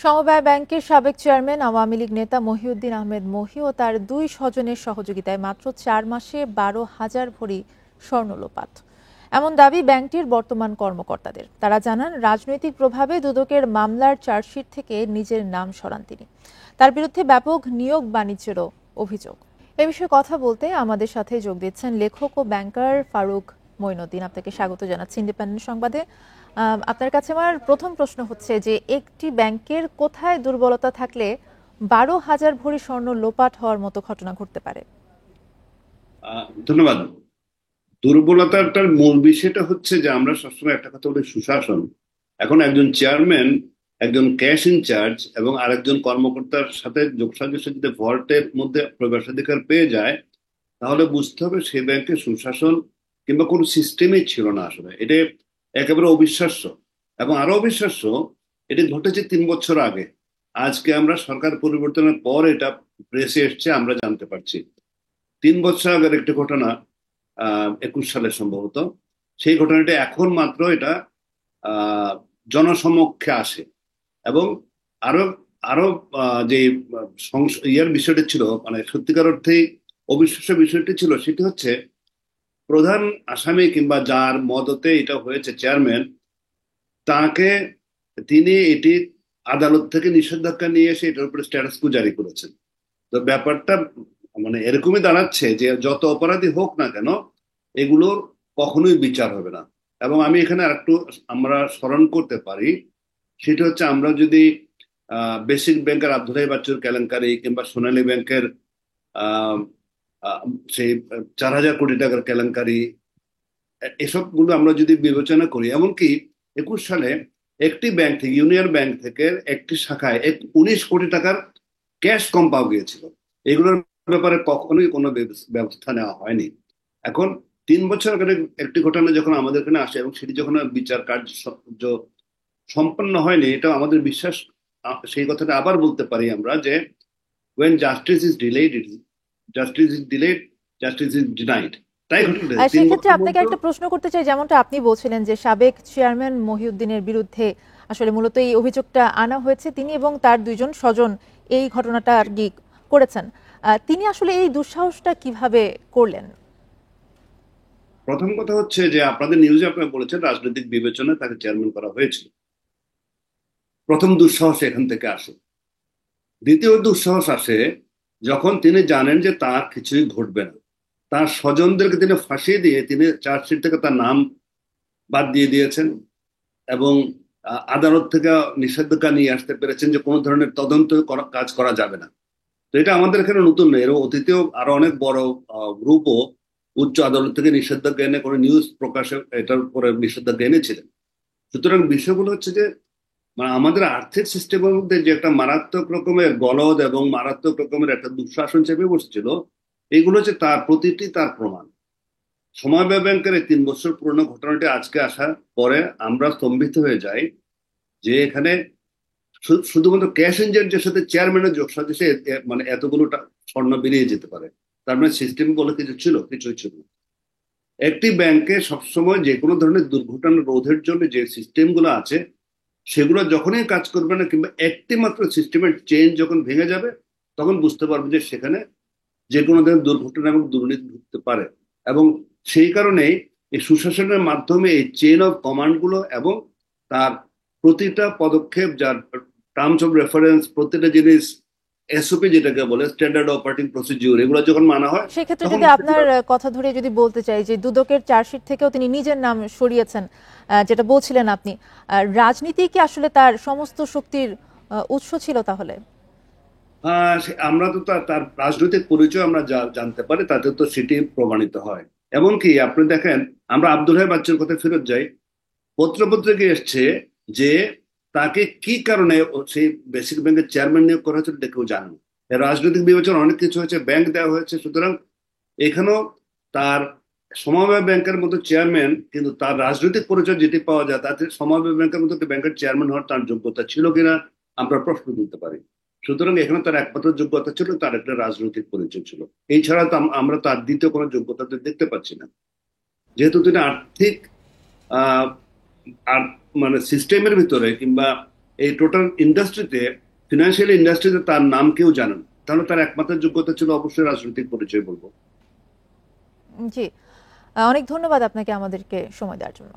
সমবায় ব্যাংকের সাবেক চেয়ারম্যান আওয়ামী লীগ নেতা মহিউদ্দিন আহমেদ মহি ও তার দুই স্বজনের সহযোগিতায় মাত্র ৪ মাসে ১২,০০০ ভরি স্বর্ণ লোপাট, এমন দাবি ব্যাংকটির বর্তমান কর্মকর্তাদের। তারা জানান, রাজনৈতিক প্রভাবে দুদকের মামলার চার্জশিট থেকে নিজের নাম সরান তিনি। তার বিরুদ্ধে ব্যাপক নিয়োগ বাণিজ্যেরও অভিযোগ। এ বিষয়ে কথা বলতে আমাদের সাথে যোগ দিচ্ছেন লেখক ও ব্যাংকার ফারুক মঈনুদ্দিন। আপনাকে স্বাগত জানাচ্ছি ইন্ডিপেন্ডেন্ট সংবাদে। আপনার কাছে আমার প্রথম প্রশ্ন হচ্ছে যে, একটি ব্যাংকের কোথায় দুর্বলতা থাকলে ১২,০০০ ভরি স্বর্ণ লোপাট হওয়ার মতো ঘটনা ঘটতে পারে? ধন্যবাদ। দুর্বলতাটার মূল বিষয়টা হচ্ছে যে আমরা সবসময় একটা কথা বলি, সুশাসন। এখন একজন চেয়ারম্যান, একজন ক্যাশ ইনচার্জ এবং আরেকজন কর্মকর্তার সাথে যোগসাজশে যদি ভল্টের মধ্যে প্রবেশাধিকার পেয়ে যায়, তাহলে বুঝতে হবে সেই ব্যাংকে সুশাসন কিংবা কোনো সিস্টেমই ছিল না। আসলে এটা একেবারে অবিশ্বাস্য। এবং আরো অবিশ্বাস্য, এটি ঘটেছে ৩ বছর আগে। আজকে আমরা সরকার পরিবর্তনের পর এটা প্রেসে এসছে, আমরা জানতে পারছি। ৩ বছর আগের একটি ঘটনা, ২১ সালে সম্ভবত। সেই ঘটনাটা এখন মাত্র এটা জনসমক্ষে আসে। এবং আরো আরো যে ইয়ার বিষয়টি ছিল, মানে সত্যিকার অর্থেই অবিশ্বাস্য বিষয়টি ছিল, সেটি হচ্ছে প্রধান আসামি কিংবা যার মদতে এটা হয়েছে, চেয়ারম্যান, তাকে তিনি এটি আদালত থেকে নিষেধাজ্ঞা নিয়ে এসে এটার উপরে স্ট্যাটাস কো জারি করেছেন। তো ব্যাপারটা মানে এরকমই দাঁড়াচ্ছে যে যত অপরাধী হোক না কেন, এগুলোর কখনোই বিচার হবে না। এবং আমি এখানে আরেকটু আমরা স্মরণ করতে পারি, সেটা হচ্ছে আমরা যদি বেসিক ব্যাংকের আব্দুল বাচ্চুর কেলেঙ্কারি কিংবা সোনালী ব্যাংকের আহ আহ, সেই ৪,০০০ কোটি টাকার কেলেঙ্কারি, এসব গুলো আমরা যদি বিবেচনা করি, এমনকি ২১ সালে একটি ব্যাংক থেকে, ইউনিয়ন ব্যাংক থেকে একটি শাখায় ১৯ কোটি টাকার ক্যাশ কম পাওয়া গিয়েছিল। এগুলোর ব্যাপারে কখনোই কোনো ব্যবস্থা নেওয়া হয়নি। এখন ৩ বছর আগে একটি ঘটনা যখন আমাদের এখানে আসে এবং সেটি যখন বিচার কার্য সম্পন্ন হয়নি, এটা আমাদের বিশ্বাস। সেই কথাটা আবার বলতে পারি আমরা যে, when justice is delayed, justice is delayed, justice is denied। তাই ঘটনা তিন সেক্ষেত্রে বছর আপনাকে মধ্যে। একটা প্রশ্ন করতে চাই, যেমনটা আপনি বলছিলেন যে সাবেক চেয়ারম্যান মহিউদ্দিনের বিরুদ্ধে আসলে মূলত এই অভিযোগটা আনা হয়েছে। তিনি এবং তার দুইজন স্বজন এই ঘটনাটা আর কি করেছেন। তিনি আসলে এই দুঃসাহসটা কিভাবে করলেন? প্রথম কথা হচ্ছে যে আপনাদের নিউজে আপনারা বলেছেন রাজনৈতিক বিবেচনায় তাকে চেয়ারম্যান করা হয়েছিল। প্রথম দুঃসাহস এখান থেকে আসে। দ্বিতীয় দুঃসাহস আসে যখন তিনি জানেন যে তার কিছুই ঘটবে না। তার স্বজনদেরকে তিনি ফাঁসিয়ে দিয়ে তিনি চার্জশিট থেকে তার নাম বাদ দিয়ে দিয়েছেন এবং আদালত থেকে নিষেধাজ্ঞা নিয়ে আসতে পেরেছেন যে কোনো ধরনের তদন্ত কাজ করা যাবে না। তো এটা আমাদের এখানে নতুন নয়, এর অতীতেও আরো অনেক বড় গ্রুপও উচ্চ আদালত থেকে নিষেধাজ্ঞা এনে কোনো নিউজ প্রকাশে এটার উপরে নিষেধাজ্ঞা এনেছিলেন। সুতরাং বিষয়গুলো হচ্ছে যে, মানে আমাদের আর্থিক সিস্টেমের মধ্যে যে একটা মারাত্মক রকমের গলদ এবং মারাত্মক রকমের একটা দুঃশাসন চেপে বসছিল, এগুলো হচ্ছে তার প্রতিটি তার প্রমাণ। সমবায় ব্যাংকের এই ৩ বছর পুরনো ঘটনাটি আজকে আসার পরে আমরা স্তম্ভিত হয়ে যাই যে এখানে শুধুমাত্র ক্যাশ এজেন্টের সাথে চেয়ারম্যানের যোগসাজশে মানে এতগুলো স্বর্ণ বেরিয়ে যেতে পারে। তার মানে সিস্টেম বলে কিছু ছিল? কিছুই ছিল না। একটি ব্যাংকে সবসময় যে কোনো ধরনের দুর্ঘটনা রোধের জন্য যে সিস্টেমগুলো আছে, সেগুলো যখনই কাজ করবে না কিংবা একটি মাত্র সিস্টেমের চেঞ্জ যখন ভেঙে যাবে, তখন বুঝতে পারবে যে সেখানে যে কোনো ধরনের দুর্ঘটনা এবং দুর্নীতি ঘটতে পারে। এবং সেই কারণেই এই সুশাসনের মাধ্যমে এই চেইন অফ কমান্ড গুলো এবং তার প্রতিটা পদক্ষেপ, যার টার্মস অফ রেফারেন্স, প্রতিটা জিনিস, এসওপি যেটাকে বলে স্ট্যান্ডার্ড অপারেটিং প্রসিডিউর, এগুলো যখন মানা হয়, সেক্ষেত্রে তখন যদি আপনার কথা ধরে যদি বলতে চাই যে দুদকের চার্জশিট থেকেও তিনি নিজের নাম সরিয়েছেন, যেটা বলছিলেন আপনি, রাজনীতি কি আসলে তার সমস্ত শক্তির উৎস ছিল তাহলে? আমরা তো তার রাজনৈতিক পরিচয় আমরা যা জানতে পারি তাতে তো সেটি প্রমাণিত হয়। এমনকি আপনি দেখেন, আমরা আব্দুল হাই বাচ্চুর কথা ফেরত যাই, পত্রপত্রিকায় এসছে যে তাকে কি কারণে সেই বেসিক ব্যাংকের চেয়ারম্যান নিয়োগ করা হয়েছিল এটা কেউ জানে না। এর রাজনৈতিক বিবেচনা অনেক কিছু হয়েছে, ব্যাংক দেওয়া হয়েছে। সুতরাং এখানেও তার সমবায় ব্যাংকের মতো চেয়ারম্যান, কিন্তু তার রাজনৈতিক পরিচয় যেটি পাওয়া যায় তাতে সমবায় ব্যাংকের মতো একটা ব্যাংকের চেয়ারম্যান হওয়ার তার যোগ্যতা ছিল কিনা আমরা প্রশ্ন তুলতে পারি। সুতরাং এখানে তার একমাত্র যোগ্যতা ছিল তার একটা রাজনৈতিক পরিচয় ছিল। এই ছাড়া তো আমরা তার দ্বিতীয় কোনো যোগ্যতা দেখতে পাচ্ছি না। যেহেতু তিনি আর্থিক আহ আর মানে সিস্টেমের ভিতরে কিংবা এই টোটাল ইন্ডাস্ট্রিতে, ফিনান্সিয়াল ইন্ডাস্ট্রিতে তার নাম কেউ জানে না, তাহলে তার একমাত্র যোগ্যতা ছিল অবশ্যই রাজনৈতিক পরিচয় বলবো। জি, অনেক ধন্যবাদ আপনাকে আমাদেরকে সময় দেওয়ার জন্য।